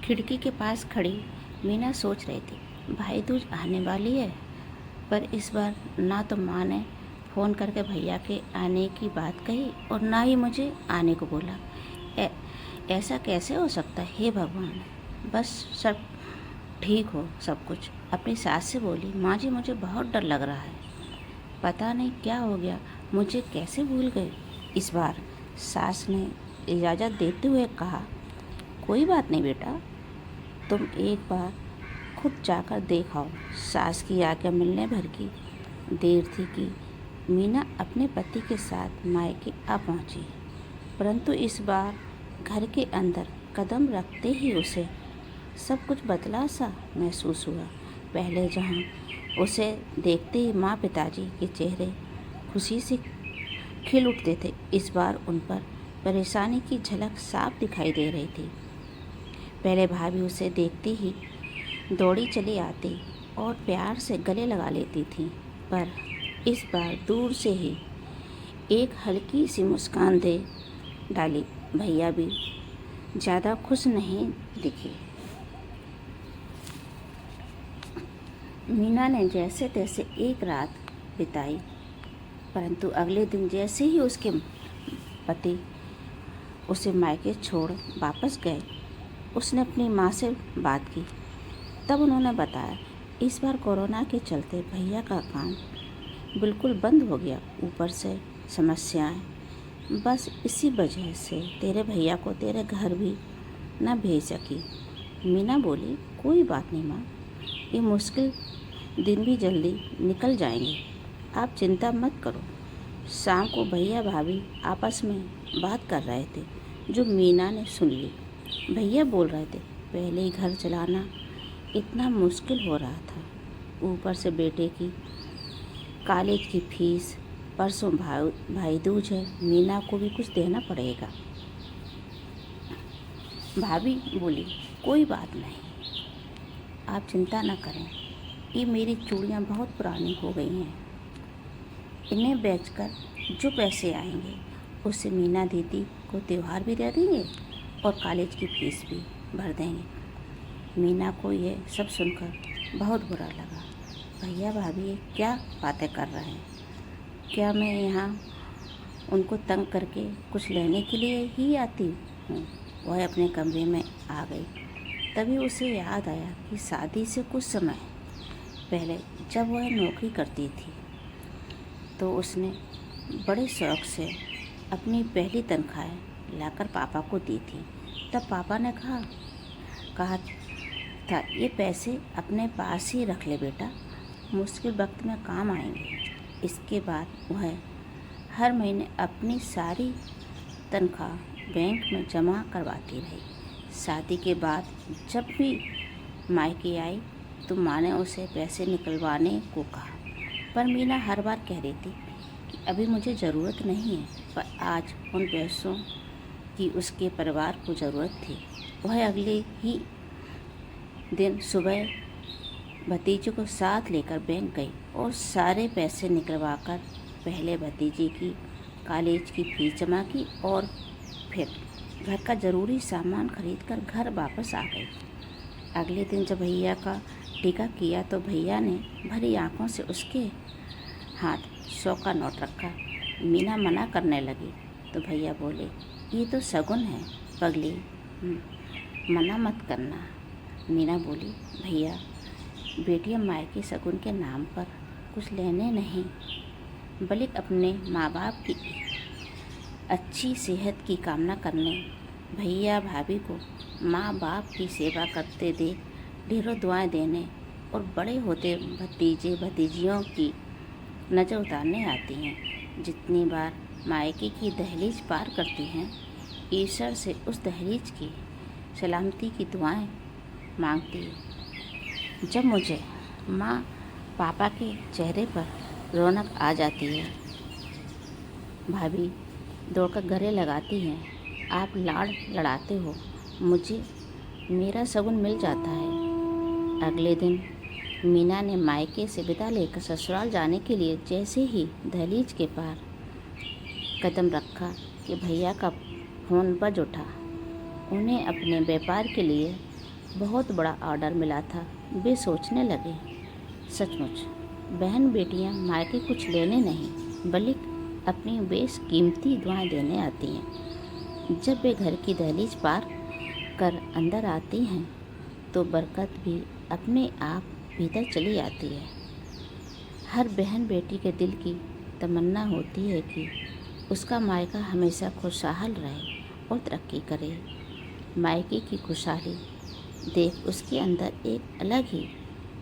खिड़की के पास खड़ी मीना सोच रही थी, भाई दूज आने वाली है, पर इस बार ना तो माँ ने फ़ोन करके भैया के आने की बात कही और ना ही मुझे आने को बोला। ऐसा कैसे हो सकता है? हे भगवान, बस सब ठीक हो सब कुछ। अपनी सास से बोली, माँ जी मुझे बहुत डर लग रहा है, पता नहीं क्या हो गया, मुझे कैसे भूल गए। इस बार सास ने इजाज़त देते हुए कहा, कोई बात नहीं बेटा, तुम एक बार खुद जाकर देख आओ। सास की आज्ञा मिलने भर की देर थी कि मीना अपने पति के साथ मायके आ पहुंची, परंतु इस बार घर के अंदर कदम रखते ही उसे सब कुछ बदला सा महसूस हुआ। पहले जहां उसे देखते ही माँ पिताजी के चेहरे खुशी से खिल उठते थे, इस बार उन पर परेशानी की झलक साफ दिखाई दे रही थी। पहले भाभी उसे देखते ही दौड़ी चली आती और प्यार से गले लगा लेती थी, पर इस बार दूर से ही एक हल्की सी मुस्कान दे डाली। भैया भी ज़्यादा खुश नहीं दिखे। मीना ने जैसे तैसे एक रात बिताई, परंतु अगले दिन जैसे ही उसके पति उसे मायके छोड़ वापस गए, उसने अपनी माँ से बात की। तब उन्होंने बताया, इस बार कोरोना के चलते भैया का काम बिल्कुल बंद हो गया, ऊपर से समस्याएं, बस इसी वजह से तेरे भैया को तेरे घर भी न भेज सकी। मीना बोली, कोई बात नहीं माँ, ये मुश्किल दिन भी जल्दी निकल जाएंगे, आप चिंता मत करो। शाम को भैया भाभी आपस में बात कर रहे थे, जो मीना ने सुन ली। भैया बोल रहे थे, पहले ही घर चलाना इतना मुश्किल हो रहा था, ऊपर से बेटे की कॉलेज की फीस, परसों भाई दूज है, मीना को भी कुछ देना पड़ेगा। भाभी बोली, कोई बात नहीं, आप चिंता न करें, ये मेरी चूड़ियाँ बहुत पुरानी हो गई हैं, इन्हें बेचकर जो पैसे आएंगे उससे मीना दीदी को त्योहार भी दे देंगे और कॉलेज की फीस भी भर देंगे। मीना को ये सब सुनकर बहुत बुरा लगा। भैया भाभी ये क्या बातें कर रहे हैं? क्या मैं यहाँ उनको तंग करके कुछ लेने के लिए ही आती हूँ? वह अपने कमरे में आ गई। तभी उसे याद आया कि शादी से कुछ समय पहले जब वह नौकरी करती थी तो उसने बड़े शौक़ से अपनी पहली तनख्वाह लाकर पापा को दी थी। तब पापा ने कहा था, ये पैसे अपने पास ही रख ले बेटा, मुश्किल वक्त में काम आएंगे। इसके बाद वह हर महीने अपनी सारी तनख्वाह बैंक में जमा करवाती रही। शादी के बाद जब भी मायके आई तो माँ ने उसे पैसे निकलवाने को कहा, पर मीना हर बार कह रही थी कि अभी मुझे ज़रूरत नहीं है। पर आज उन पैसों की उसके परिवार को ज़रूरत थी। वह अगले ही दिन सुबह भतीजे को साथ लेकर बैंक गई और सारे पैसे निकलवाकर पहले भतीजे की कॉलेज की फीस जमा की और फिर घर का ज़रूरी सामान खरीदकर घर वापस आ गई। अगले दिन जब भैया का टीका किया तो भैया ने भरी आंखों से उसके हाथ 100 का नोट रखा। मीना मना करने लगी तो भैया बोले, ये तो शगुन है पगली, मना मत करना। मीना बोली, भैया बेटियां मायके शगुन के नाम पर कुछ लेने नहीं, बल्कि अपने माँ बाप की अच्छी सेहत की कामना करने भैया भाभी को माँ बाप की सेवा करते देख ढेरों दुआएं देने और बड़े होते भतीजे भतीजियों की नज़र उतारने आती हैं। जितनी बार मायके की दहलीज पार करती हैं, ईश्वर से उस दहलीज की सलामती की दुआएं मांगती है। जब मुझे माँ पापा के चेहरे पर रौनक आ जाती है, भाभी दौड़कर गले लगाती हैं, आप लाड़ लड़ाते हो, मुझे मेरा शगुन मिल जाता है। अगले दिन मीना ने मायके से विदा लेकर ससुराल जाने के लिए जैसे ही दहलीज के पार कदम रखा कि भैया का फ़ोन बज उठा। उन्हें अपने व्यापार के लिए बहुत बड़ा ऑर्डर मिला था। वे सोचने लगे, सचमुच बहन बेटियां मायके कुछ लेने नहीं बल्कि अपनी बेशकीमती दुआएं देने आती हैं। जब वे घर की दहलीज पार कर अंदर आती हैं तो बरकत भी अपने आप भीतर चली आती है। हर बहन बेटी के दिल की तमन्ना होती है कि उसका मायका हमेशा खुशहाल रहे और तरक्की करे। मायके की खुशहाली देख उसके अंदर एक अलग ही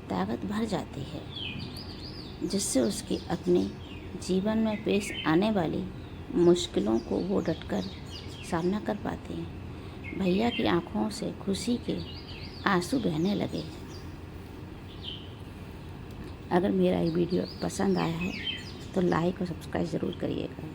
ताकत भर जाती है, जिससे उसके अपने जीवन में पेश आने वाली मुश्किलों को वो डटकर सामना कर पाते हैं। भैया की आंखों से खुशी के आंसू बहने लगे। अगर मेरा ये वीडियो पसंद आया है तो लाइक और सब्सक्राइब ज़रूर करिएगा।